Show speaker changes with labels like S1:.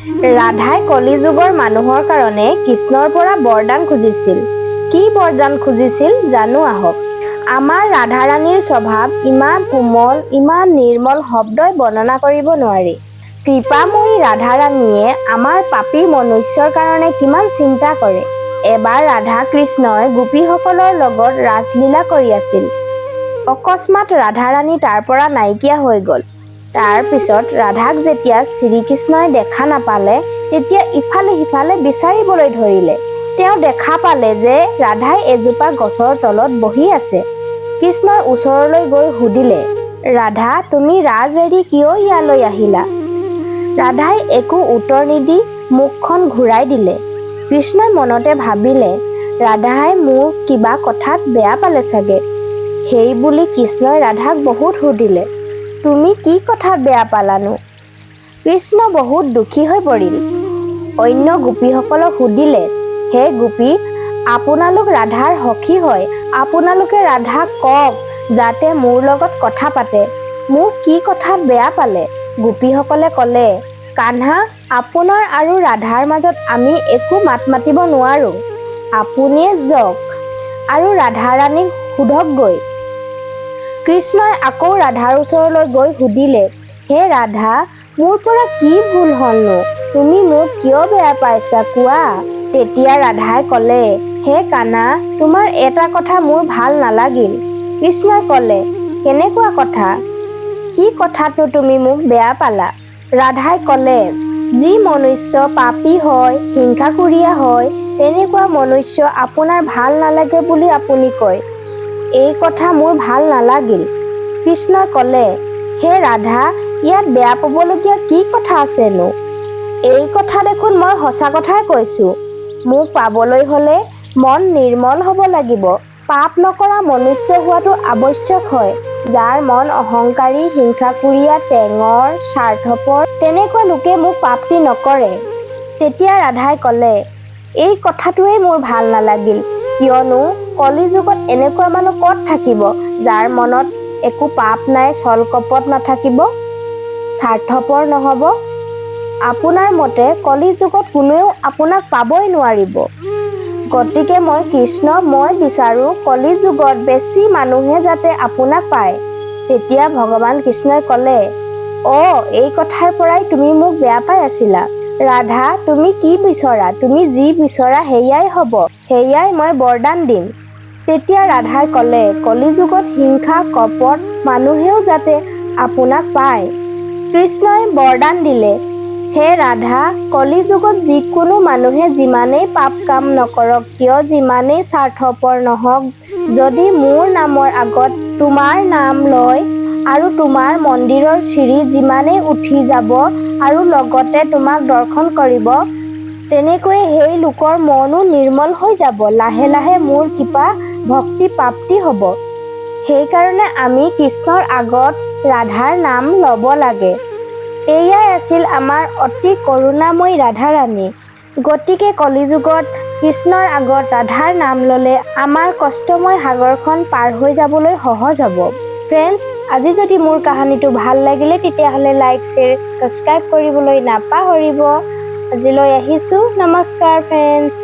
S1: ৰাধাই কলিযুগৰ মানুহৰ কাৰণে কৃষ্ণৰ পৰা বৰদান খুজিছিল। কি বৰদান খুজিছিল জানো আহক। আমাৰ ৰাধাৰাণীৰ স্বভাৱ ইমান কোমল, ইমান নিৰ্মল, শব্দই বৰ্ণনা কৰিব নোৱাৰি। কৃপাময়ী ৰাধাৰাণীয়ে আমাৰ পাপী মনুষ্যৰ কাৰণে কিমান চিন্তা কৰে। এবাৰ ৰাধা কৃষ্ণই গোপীসকলৰ লগত ৰাসলীলা কৰি আছিল। অকস্মাৎ ৰাধাৰাণী তাৰ পৰা নাইকিয়া হৈ গ'ল। তাৰ পিছত ৰাধাক যেতিয়া শ্ৰীকৃষ্ণই দেখা নাপালে, তেতিয়া ইফালে সিফালে বিচাৰিবলৈ ধৰিলে। তেওঁ দেখা পালে যে ৰাধাই এজোপা গছৰ তলত বহি আছে। কৃষ্ণই ওচৰলৈ গৈ সুধিলে, ৰাধা, তুমি ৰাজ এৰি কিয় ইয়ালৈ আহিলা? ৰাধাই একো উত্তৰ নিদি মুখখন ঘূৰাই দিলে। কৃষ্ণই মনতে ভাবিলে, ৰাধাই মোক কিবা কথাত বেয়া পালে চাগে। সেই বুলি কৃষ্ণই ৰাধাক বহুত সুধিলে, তুমি কি কথাত বেয়া পালানো? কৃষ্ণ বহুত দুখী হৈ পৰিল। অন্য গোপীসকলক সুধিলে, হে গোপী, আপোনালোক ৰাধাৰ সখী হয়, আপোনালোকে ৰাধাক কওক যাতে মোৰ লগত কথা পাতে। মোক কি কথাত বেয়া পালে? গোপীসকলে ক'লে, কানহা, আপোনাৰ আৰু ৰাধাৰ মাজত আমি একো মাত মাতিব নোৱাৰো। আপুনিয়ে যাওক আৰু ৰাধাৰাণীক সোধকগৈ। কৃষ্ণই আকৌ ৰাধাৰ ওচৰলৈ গৈ সুধিলে, হে ৰাধা, মোৰ পৰা কি ভুল হ'লনো? তুমি মোক কিয় বেয়া পাইছা কোৱা? তেতিয়া ৰাধাই ক'লে, হে কানহা, তোমাৰ এটা কথা মোৰ ভাল নালাগিল। কৃষ্ণই ক'লে, কেনেকুৱা কথা? কি কথাতনো তুমি মোক বেয়া পালা? ৰাধাই ক'লে, যি মনুষ্য পাপী হয়, হিংসাকুৰীয়া হয়, তেনেকুৱা মনুষ্য আপোনাৰ ভাল নালাগে বুলি আপুনি কয়। এই কথা মোৰ ভাল নালাগিল। কৃষ্ণই ক'লে, হে ৰাধা, ইয়াত বেয়া পাবলগীয়া কি কথা আছেনো? এই কথা দেখোন মই সঁচা কথাই কৈছোঁ। মোক পাবলৈ হ'লে মন নিৰ্মল হ'ব লাগিব। পাপ নকৰা মনুষ্য হোৱাটো আৱশ্যক হয়। যাৰ মন অহংকাৰী, হিংসাকুৰীয়া, টেঙৰ, স্বাৰ্থপৰ, তেনেকুৱা লোকে মোক প্ৰাপ্তি নকৰে। তেতিয়া ৰাধাই ক'লে, এই কথাটোৱেই মোৰ ভাল নালাগিল। কিয়নো কলিযুগত এনেকুৱা মানুহ ক'ত থাকিব, যাৰ মনত একো পাপ নাই, ছল কপট নাথাকিব, স্বাৰ্থপৰ নহ'ব। আপোনাৰ মতে কলিযুগত কোনেও আপোনাক পাবই নোৱাৰিব। গতিকে মই বিচাৰোঁ কলিযুগত বেছি মানুহে যাতে আপোনাক পায়। তেতিয়া ভগৱান কৃষ্ণই ক'লে, এই কথাৰ পৰাই তুমি মোক বেয়া পাই আছিলা। ৰাধা, তুমি কি বিচৰা? তুমি যি বিচৰা সেয়াই হ'ব, সেয়াই মই বৰদান দিম। তেতিয়া ৰাধাই ক'লে, কলিযুগত হিংসা কপট মানুহেও যাতে আপোনাক পায়। কৃষ্ণই বৰদান দিলে, হে ৰাধা, কলিযুগত যিকোনো মানুহে যিমানেই পাপ কাম নকৰক কিয়, যিমানেই স্বাৰ্থপৰ নহওক, যদি মোৰ নামৰ আগত তোমাৰ নাম লয় আৰু তোমাৰ মন্দিৰৰ চিৰি যিমানেই উঠি যাব আৰু লগতে তোমাক দৰ্শন কৰিব, তেনেকৈয়ে সেই লোকৰ মনো নিৰ্মল হৈ যাব। লাহে লাহে মোৰ কৃপা ভক্তি প্ৰাপ্তি হ'ব। সেইকাৰণে আমি কৃষ্ণৰ আগত ৰাধাৰ নাম ল'ব লাগে। এয়াই আছিল আমাৰ অতি কৰুণাময়ী ৰাধাৰাণী। গতিকে কলিযুগত কৃষ্ণৰ আগত ৰাধাৰ নাম ল'লে আমাৰ কষ্টময় সাগৰখন পাৰ হৈ যাবলৈ সহজ হ'ব। ফ্ৰেণ্ডছ, আজি যদি মোৰ কাহিনীটো ভাল লাগিলে তেতিয়াহ'লে লাইক, শ্বেয়াৰ, ছাবস্ক্ৰাইব কৰিবলৈ নাপাহৰিব। আজিলৈ আহিছোঁ। নমস্কাৰ ফ্ৰেণ্ডছ।